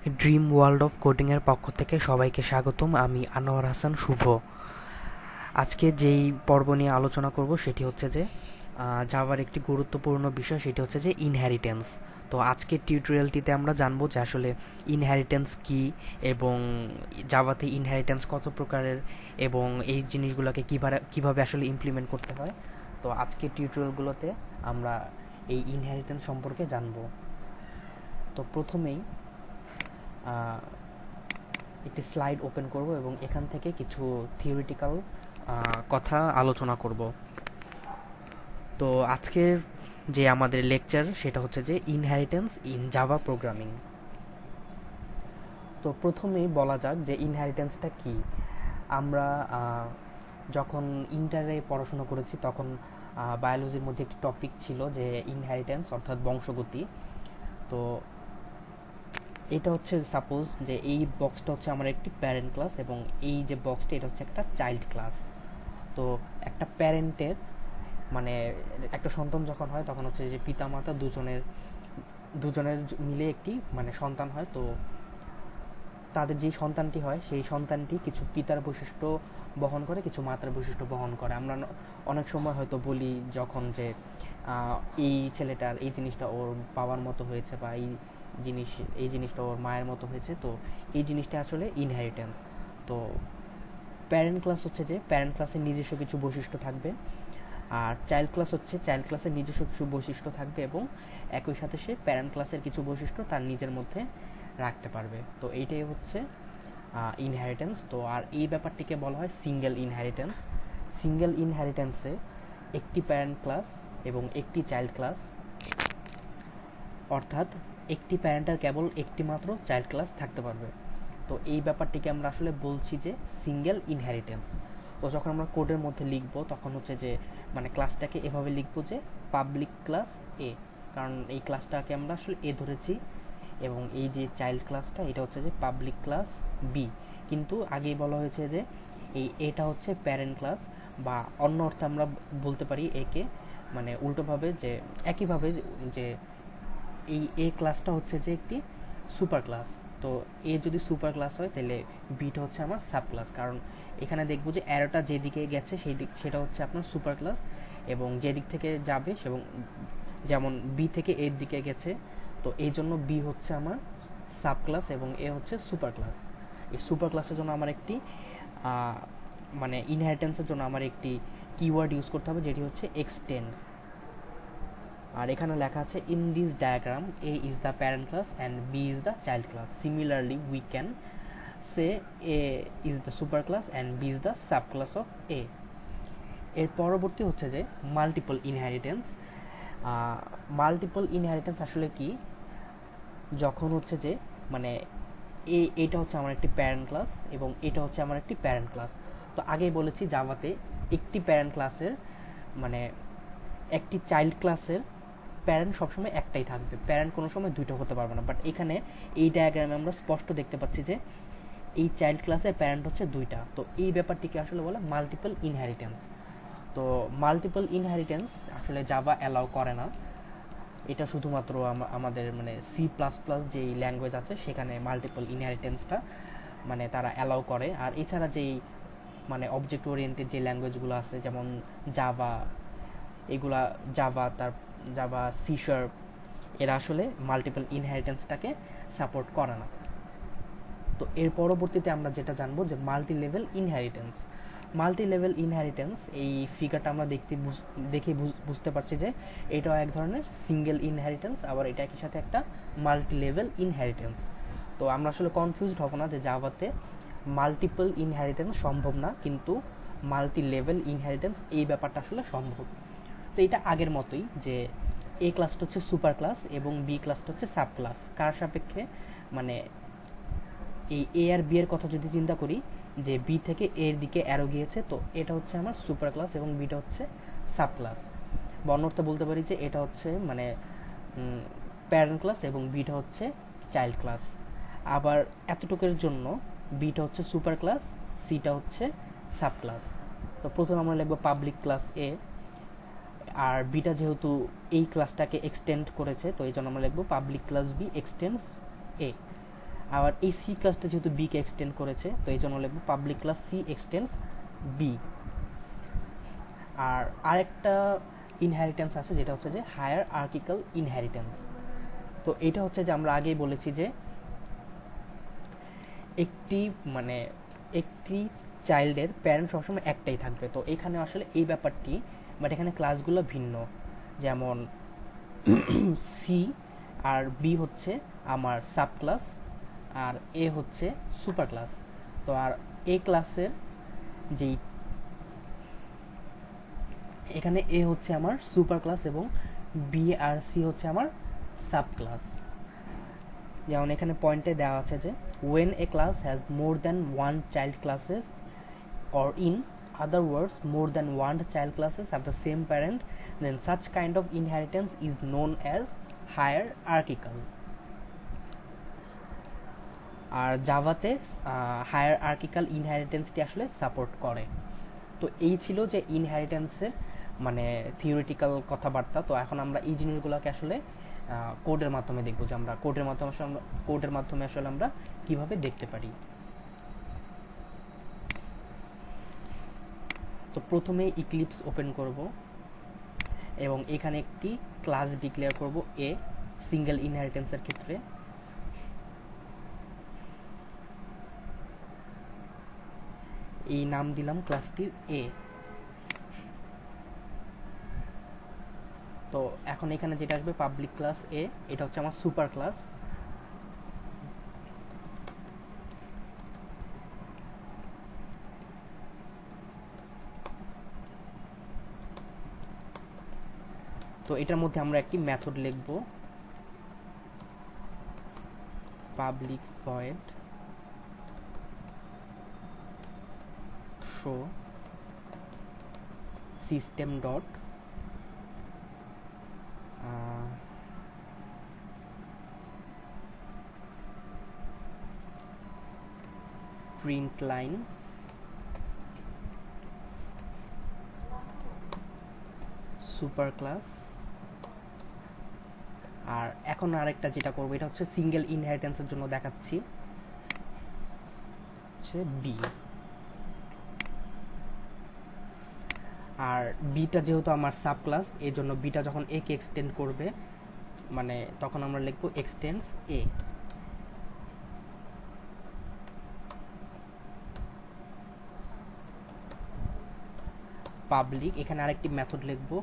Dream world of কোডিংয়ের পক্ষ থেকে সবাইকে স্বাগতম। আমি আনোয়ার হাসান শুভ। আজকে যেই পর্ব নিয়ে আলোচনা করব সেটি হচ্ছে যে জাভার একটি গুরুত্বপূর্ণ বিষয়, সেটি হচ্ছে যে ইনহেরিটেন্স। তো আজকের টিউটোরিয়ালটিতে আমরা জানবো যে আসলে ইনহেরিটেন্স কি, এবং জাভাতে ইনহেরিটেন্স কত প্রকারের, এবং এই জিনিসগুলোকে কিভাবে আসলে ইমপ্লিমেন্ট করতে হয়। তো আজকের টিউটোরিয়ালগুলোতে আমরা এই ইনহেরিটেন্স সম্পর্কে জানবো। তো প্রথমেই আহ, একটি স্লাইড ওপেন করব এবং এখান থেকে কিছু থিওরিটিক্যাল কথা আলোচনা করব। তো আজকের যে আমাদের লেকচার সেটা হচ্ছে যে ইনহেরিটেন্স ইন জাভা প্রোগ্রামিং। তো প্রথমেই বলা যাক যে ইনহেরিটেন্সটা কি। আমরা যখন ইন্টারে পড়াশোনা করেছি তখন বায়োলজির মধ্যে একটি টপিক ছিল যে ইনহেরিটেন্স অর্থাৎ বংশগতি। তো এটা হচ্ছে সাপোজ যে এই বক্সটা হচ্ছে আমার একটি প্যারেন্ট ক্লাস এবং এই যে বক্সটা এটা হচ্ছে একটা চাইল্ড ক্লাস। তো একটা প্যারেন্টের মানে একটা সন্তান যখন হয় তখন হচ্ছে যে পিতামাতা দুজনের দুজনের মিলে একটি মানে সন্তান হয়। তো তাদের যেই সন্তানটি হয় সেই সন্তানটি কিছু পিতার বৈশিষ্ট্য বহন করে, কিছু মাতার বৈশিষ্ট্য বহন করে। আমরা অনেক সময় হয়তো বলি যখন যে এই ছেলেটার এই জিনিসটা ওর বাবার মতো হয়েছে, বা এই জিনিসটা ওর মায়ের মতো হয়েছে। তো এই জিনিসটা আসলে ইনহেরিটেন্স। তো প্যারেন্ট ক্লাস হচ্ছে যে প্যারেন্ট ক্লাসের নিজস্ব কিছু বৈশিষ্ট্য থাকবে, আর চাইল্ড ক্লাস হচ্ছে চাইল্ড ক্লাসের নিজস্ব কিছু বৈশিষ্ট্য থাকবে, এবং একই সাথে সে প্যারেন্ট ক্লাসের কিছু বৈশিষ্ট্য তার নিজের মধ্যে রাখতে পারবে। তো এইটাই হচ্ছে ইনহেরিটেন্স। তো আর এই ব্যাপারটিকে বলা হয় সিঙ্গেল ইনহেরিটেন্স। সিঙ্গেল ইনহেরিটেন্সে একটি প্যারেন্ট ক্লাস এবং একটি চাইল্ড ক্লাস, অর্থাৎ একটি প্যারেন্টের কেবল একটি মাত্র চাইল্ড ক্লাস থাকতে পারবে। তো এই ব্যাপারটিকে আমরা আসলে বলছি যে সিঙ্গেল ইনহেরিটেন্স। তো যখন আমরা কোডের মধ্যে লিখবো তখন হচ্ছে যে মানে ক্লাসটাকে এভাবে লিখবো যে পাবলিক ক্লাস এ, কারণ এই ক্লাসটাকে আমরা আসলে এ ধরেছি, এবং এই যে চাইল্ড ক্লাসটা এটা হচ্ছে যে পাবলিক ক্লাস বি। কিন্তু আগেই বলা হয়েছে যে এটা হচ্ছে প্যারেন্ট ক্লাস, বা অন্য অর্থে আমরা বলতে পারি একে মানে উল্টোভাবে যে একইভাবে যে এই এ ক্লাসটা হচ্ছে যে একটি সুপার ক্লাস। তো এ যদি সুপার ক্লাস হয় তাহলে বিটা হচ্ছে আমার সাব ক্লাস, কারণ এখানে দেখবো যে অ্যারোটা যেদিকে গেছে সেটা হচ্ছে আপনার সুপার ক্লাস, এবং যেদিক থেকে যাবে এবং যেমন বি থেকে এর দিকে গেছে, তো এই জন্য বি হচ্ছে আমার সাব ক্লাস এবং এ হচ্ছে সুপার ক্লাস। এই সুপার ক্লাসের জন্য আমার একটি মানে ইনহেরিটেন্সের জন্য আমার একটি কিওয়ার্ড ইউজ করতে হবে, যেটি হচ্ছে এক্সটেন্ডস। আর এখানে লেখা আছে in this diagram A is the parent class and B is the child class, similarly we can say A is the super class and B is the sub class of A. এর পরবর্তী হচ্ছে যে multiple inheritance. Multiple inheritance আসলে কি, যখন হচ্ছে যে মানে এটা হচ্ছে আমার একটি প্যারেন্ট ক্লাস এবং এটা হচ্ছে আমার একটি প্যারেন্ট ক্লাস। তো আগেই বলেছি জাভাতে একটি প্যারেন্ট ক্লাসের মানে একটি চাইল্ড ক্লাসের প্যারেন্ট সবসময় একটাই থাকবে, প্যারেন্ট কোনো সময় দুইটা হতে পারবে না। বাট এখানে এই ডায়াগ্রামে আমরা স্পষ্ট দেখতে পাচ্ছি যে এই চাইল্ড ক্লাসের প্যারেন্ট হচ্ছে দুইটা। তো এই ব্যাপারটিকে আসলে বলে মাল্টিপল ইনহেরিটেন্স। তো মাল্টিপল ইনহেরিটেন্স আসলে জাভা অ্যালাউ করে না। এটা শুধুমাত্র আমাদের মানে C++ যেই ল্যাঙ্গুয়েজ আছে সেখানে মাল্টিপল ইনহেরিটেন্সটা মানে তারা অ্যালাউ করে। আর এছাড়া যেই মানে অবজেক্ট ওরিয়েন্টেড যে ল্যাঙ্গুয়েজগুলো আছে যেমন জাভা, এগুলা জাভা C#, এরা আসলে মাল্টিপল ইনহেরিটেন্সটাকে সাপোর্ট করে না। তো এর পরবর্তীতে আমরা যেটা জানবো যে multi level inheritance. Multi level inheritance, এই ফিগারটা আমরা দেখে বুঝতে পারছি যে এটাও এক ধরনের সিঙ্গেল ইনহেরিটেন্স, আবার এটা একই সাথে একটা মাল্টি লেভেল ইনহেরিটেন্স। তো আমরা আসলে কনফিউজড হব না যে জাভাতে মাল্টিপল ইনহেরিটেন্স সম্ভব না, কিন্তু মাল্টি লেভেল ইনহেরিটেন্স এই ব্যাপারটা আসলে সম্ভব। তো এটা আগের মতোই যে এ ক্লাসটা হচ্ছে সুপার ক্লাস এবং বি ক্লাসটা হচ্ছে সাব ক্লাস। কার সাপেক্ষে, মানে এই এ আর বি এর কথা যদি চিন্তা করি যে বি থেকে এর দিকে অ্যারো গিয়েছে, তো এটা হচ্ছে আমার সুপার ক্লাস এবং বিটা হচ্ছে সাব ক্লাস। বা অন্য অর্থে বলতে পারি যে এটা হচ্ছে মানে প্যারেন্ট ক্লাস এবং বিটা হচ্ছে চাইল্ড ক্লাস। আবার এতটুকুর জন্য বিটা হচ্ছে সুপার ক্লাস, সিটা হচ্ছে সাব ক্লাস। তো প্রথমে আমরা লিখবো পাবলিক ক্লাস এ, আর বিটা যেহেতু এই ক্লাসটাকে এক্সটেন্ড করেছে তো এই জন্য আমরা লিখবো পাবলিক ক্লাস বি এক্সটেন্ডস এ। আবার এই সি ক্লাসটা যেহেতু বি কে এক্সটেন্ড করেছে, তো এই জন্য লিখবো public class C extends B. আর আরেকটা ইনহেরিটেন্স আছে যেটা হচ্ছে যে হায়ার আর্কিক্যাল ইনহেরিটেন্স। তো এটা হচ্ছে যে আমরা আগেই বলেছি যে একটি মানে একটি চাইল্ডের প্যারেন্ট সবসময় একটাই থাকবে। তো এখানে আসলে এই ব্যাপারটি, বাট এখানে ক্লাসগুলো ভিন্ন। যেমন সি আর বি হচ্ছে আমার সাব ক্লাস, আর এ হচ্ছে সুপার ক্লাস। তো আর এ ক্লাসের যেই এখানে এ হচ্ছে আমার সুপার ক্লাস এবং বি আর সি হচ্ছে আমার সাব ক্লাস। যেমন এখানে পয়েন্টে দেওয়া আছে যে when a class has more than one child classes, or in other words more than one child classes have the same parent, then such kind of inheritance is known as hierarchical. আর জাভাতে hierarchical ইনহেরিটেন্সটি আসলে support করে। তো এই ছিল যে ইনহেরিটেন্সের মানে theoretical কথাবার্তা। তো এখন আমরা এই জিনিসগুলোকে আসলে কোডের মাধ্যমে দেখব, যে আমরা কোডের মাধ্যমে আসলে আমরা কিভাবে দেখতে পারি। তো প্রথমে ইক্লিপস ওপেন করব এবং এখানে একটি ক্লাস ডিক্লেয়ার করব এ, সিঙ্গেল ইনহেরিটেন্সের ক্ষেত্রে। এই নাম দিলাম ক্লাসটির এ। তো এখন এখানে যেটা আসবে পাবলিক ক্লাস এ, এটা হচ্ছে আমার সুপার ক্লাস। তো এটার মধ্যে আমরা একটি মেথড লিখব, public void show system dot print line super class. আর এখন আরেকটা যেটা করবো, এটা হচ্ছে সিঙ্গেল ইনহেরিটেন্সের জন্য দেখাচ্ছি, হচ্ছে বি। আর বিটা যেহেতু আমার সাব ক্লাস, এই জন্য বিটা যখন এ কে এক্সটেন্ড করবে, মানে তখন আমরা লিখবো এক্সটেন্ডস এ। পাবলিক, এখানে আরেকটি মেথড লিখবো,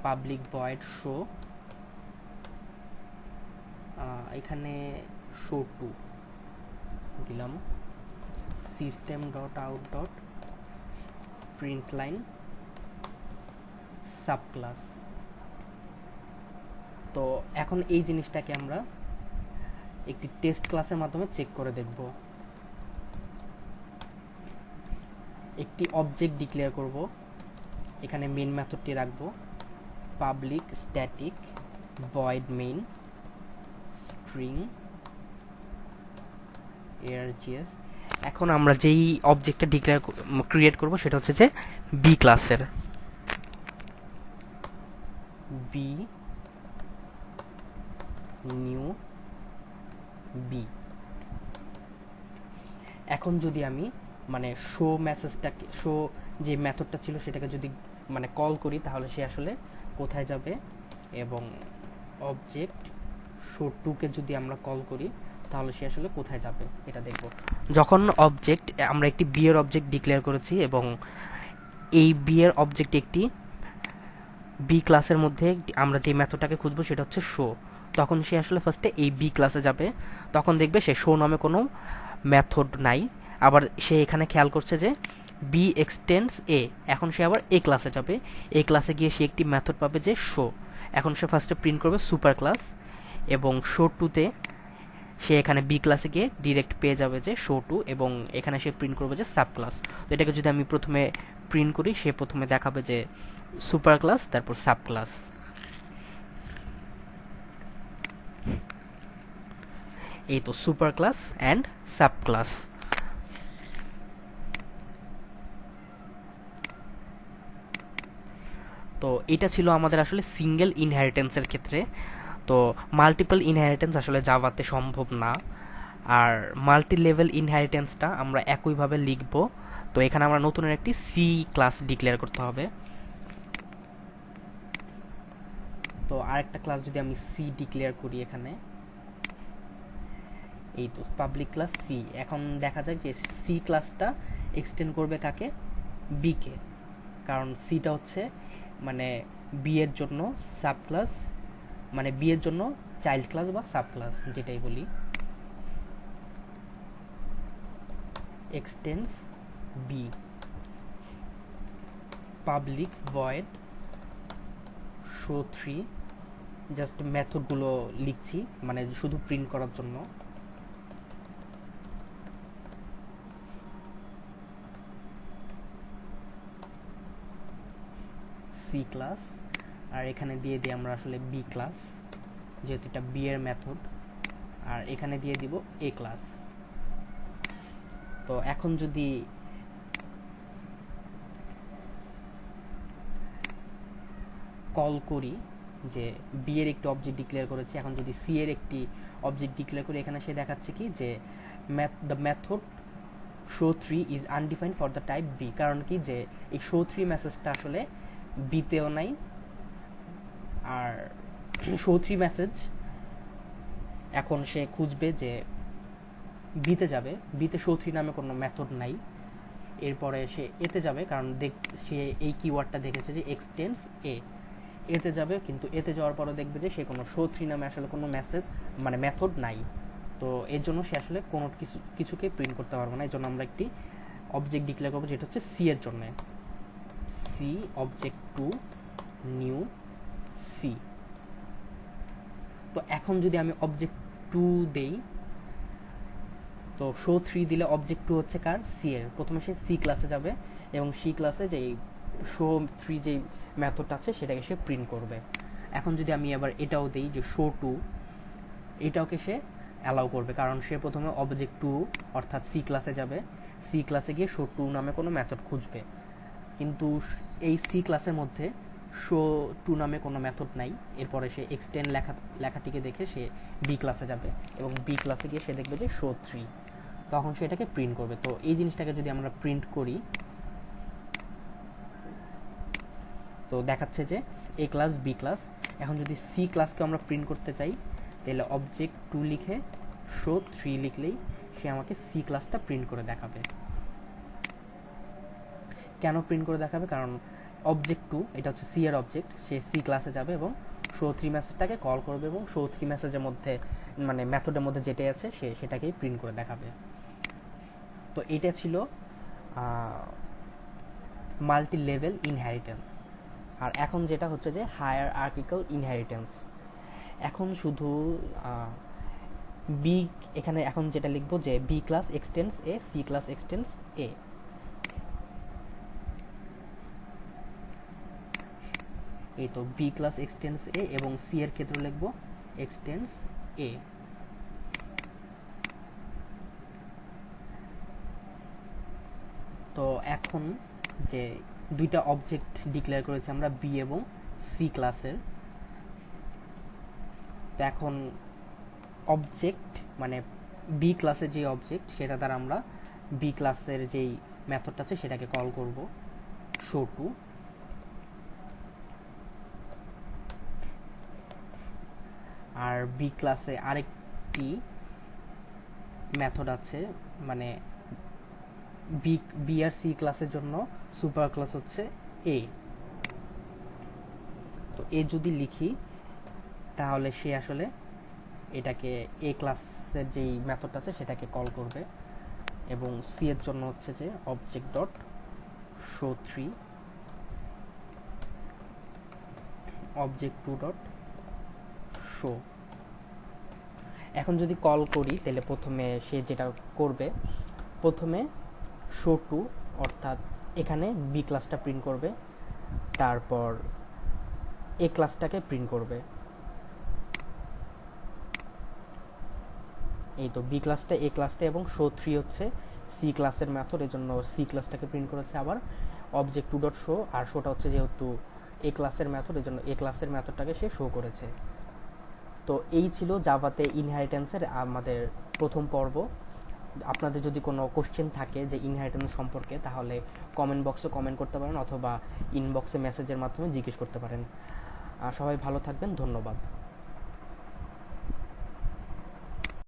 পাবলিক ভয়েড শো, এখানে শো টু দিলাম, system dot out dot print line sub class. তো এখন এই জিনিসটাকে আমরা একটি টেস্ট ক্লাসের মাধ্যমে চেক করে দেখব। একটি অবজেক্ট ডিক্লেয়ার করব, এখানে মেইন মেথডটি রাখবো, public static void main string args। এখন আমরা যেই অবজেক্টটা ক্রিয়েট করব সেটা হচ্ছে যে বি ক্লাসের, বি নিউ বি। এখন যদি আমি মানে শো মেসেজটাকে, শো যে মেথডটা ছিল সেটাকে যদি মানে কল করি, তাহলে সে আসলে কোথায় যাবে, এবং অবজেক্ট শো টুকে যদি আমরা কল করি তাহলে সে আসলে কোথায় যাবে এটা দেখব। যখন অবজেক্ট, আমরা একটি বি এর অবজেক্ট ডিক্লেয়ার করেছি এবং এই বি এর অবজেক্ট একটি বি ক্লাসের মধ্যে আমরা যে মেথডটাকে খুঁজবো সেটা হচ্ছে শো, তখন সে আসলে ফার্স্টে এই বি ক্লাসে যাবে। তখন দেখবে সে শো নামে কোনো মেথড নাই। আবার সে এখানে খেয়াল করছে যে বি এক্সটেন্ডস এ, এখন সে আবার এ ক্লাসে যাবে। এ ক্লাসে গিয়ে সে একটি মেথড পাবে যে শো। এখন সে ফার্স্টে প্রিন্ট করবে সুপার ক্লাস, এবং শো টুতে সে এখানে বি ক্লাসে গিয়ে ডিরেক্ট পেয়ে যাবে যে শো টু, এবং এখানে সে প্রিন্ট করবে যে সাব ক্লাস। তো এটাকে যদি আমি প্রথমে প্রিন্ট করি, সে প্রথমে দেখাবে যে সুপার ক্লাস, তারপর সাব ক্লাস। এই তো super class and sub class. তো এটা ছিল আমাদের আসলে সিঙ্গেল ইনহেরিটেন্সের ক্ষেত্রে। তো মাল্টিপল ইনহেরিটেন্স আসলে জাভাতে সম্ভব না। আর মাল্টি লেভেল ইনহেরিটেন্সটা আমরা একইভাবে লিখব। তো এখানে আমরা নতুন একটি সি ক্লাস ডিক্লেয়ার করতে হবে। তো আরেকটা ক্লাস যদি আমি সি ডিক্লেয়ার করি এখানে, এই তো পাবলিক ক্লাস সি। এখন দেখা যায় যে সি ক্লাসটা এক্সটেন্ড করবে কাকে? বি কে, কারণ সিটা হচ্ছে মানে বি এর জন্য সাব ক্লাস, মানে বি এর জন্য চাইল্ড ক্লাস বা সাব ক্লাস যেটাই বলি। Extends B public void show 3, just মেথডগুলো লিখছি মানে শুধু প্রিন্ট করার জন্য। সি ক্লাস, আর এখানে দিয়ে দিই আমরা আসলে বি ক্লাস, যেহেতু এটা বি এর মেথড, আর এখানে দিয়ে দিব এ ক্লাস। তো এখন যদি কল করি যে বি এর একটি অবজেক্ট ডিক্লেয়ার করেছি, এখন যদি সি এর একটি অবজেক্ট ডিক্লেয়ার করি, এখানে সে দেখাচ্ছে কি যে the method show 3 is undefined for the type B. কারণ কি যে এই শো 3 মেসেজটা আসলে বিতেও নাই, আর শো 3 মেসেজ এখন সে খুঁজবে যে বিতে যাবে, বিতে শো 3 নামে কোনো মেথড নাই। এরপরে সে এতে যাবে, কারণ সে এই কিওয়ার্ডটা দেখেছে যে এক্সটেন্স এ, এতে যাবে, কিন্তু এতে যাওয়ার পরে দেখবে যে সে কোনো শো 3 নামে আসলে কোনো মেসেজ মানে মেথড নাই। তো এর জন্য সে আসলে কোনো কিছুকে প্রিন্ট করতে পারবে না। এর জন্য আমরা একটি অবজেক্ট ডিক্লেয়ার করবো যেটা হচ্ছে সি এর জন্য, C object two new C. তো এখন যদি আমি অবজেক্ট টু দেই, তো শো 3 দিলে অবজেক্ট টু হচ্ছে কার? সি এর। প্রথমে সে সি ক্লাসে যাবে এবং সি ক্লাসে যে শো 3 যে মেথডটা আছে সেটাকে সে প্রিন্ট করবে। এখন যদি আমি আবার এটাও দেই যে শো 2, এটাওকে সে অ্যালাউ করবে, কারণ সে প্রথমে অবজেক্ট টু অর্থাৎ সি ক্লাসে যাবে, সি ক্লাসে গিয়ে শো 2 নামে কোনো মেথড খুঁজবে, কিন্তু এই সি ক্লাসের মধ্যে শো 2 নামে কোনো মেথড নাই। এরপরে সে এক্সটেন্ড লেখাটিকে দেখে সে বি ক্লাসে যাবে এবং বি ক্লাসে গিয়ে সে দেখবে যে শো 3, তখন সে এটাকে প্রিন্ট করবে। তো এই জিনিসটাকে যদি আমরা প্রিন্ট করি, তো দেখাচ্ছে যে এ ক্লাস বি ক্লাস। এখন যদি সি ক্লাসকে আমরা প্রিন্ট করতে চাই, তাহলে অবজেক্ট টু লিখে শো 3 লিখলেই সে আমাকে সি ক্লাসটা প্রিন্ট করে দেখাবে। কেন প্রিন্ট করে দেখাবে? কারণ অবজেক্ট টু এটা হচ্ছে সি এর অবজেক্ট, সে সি ক্লাসে যাবে এবং শো 3 মেসেজটাকে কল করবে এবং শো 3 মেসেজের মধ্যে মানে মেথডের মধ্যে যেটাই আছে সে সেটাকেই প্রিন্ট করে দেখাবে। তো এটা ছিল মাল্টি লেভেল ইনহেরিটেন্স। আর এখন যেটা হচ্ছে যে হায়ারার্কিক্যাল ইনহেরিটেন্স। এখন শুধু বি, এখানে এখন যেটা লিখবো যে বি ক্লাস এক্সটেন্স এ, সি ক্লাস এক্সটেন্স এ। এই তো বি ক্লাস এক্সটেন্স এ এবং সি এর ক্ষেত্রে লিখবো এক্সটেন্স এ। তো এখন যে দুইটা অবজেক্ট ডিক্লেয়ার করেছি আমরা বি এবং সি ক্লাসের, তো এখন অবজেক্ট মানে বি ক্লাসের যে অবজেক্ট সেটা দ্বারা আমরা বি ক্লাসের যেই মেথডটা আছে সেটাকে কল করব শো 2। আর বি ক্লাসে আরেকটি মেথড আছে, মানে বি আর সি ক্লাসের জন্য সুপার ক্লাস হচ্ছে এ। তো এ যদি লিখি তাহলে সে আসলে এটাকে এ ক্লাসের যেই মেথডটা আছে সেটাকে কল করবে, এবং সি এর জন্য হচ্ছে যে object dot show 3 object two dot show. এখন যদি কল করি তাহলে প্রথমে সে যেটা করবে, প্রথমে শো 2 অর্থাৎ এখানে বি ক্লাসটা প্রিন্ট করবে, তারপর এ ক্লাসটাকে প্রিন্ট করবে। এই তো বি ক্লাসটা, এ ক্লাসটা এবং শো 3 হচ্ছে সি ক্লাসের মেথড, এর জন্য সি ক্লাসটাকে প্রিন্ট করেছে। আবার অবজেক্ট টু ডট শো, আর শোটা হচ্ছে যেহেতু এ ক্লাসের মেথড এর জন্য এ ক্লাসের মেথডটাকে সে শো করেছে। তো এই ছিল জাভাতে ইনহেরিটেন্সের আমাদের প্রথম পর্ব। আপনাদের যদি কোনো কোশ্চেন থাকে যে ইনহেরিটেন্স সম্পর্কে, তাহলে কমেন্ট বক্সে কমেন্ট করতে পারেন অথবা ইনবক্সে মেসেজের মাধ্যমে জিজ্ঞেস করতে পারেন। সবাই ভালো থাকবেন, ধন্যবাদ।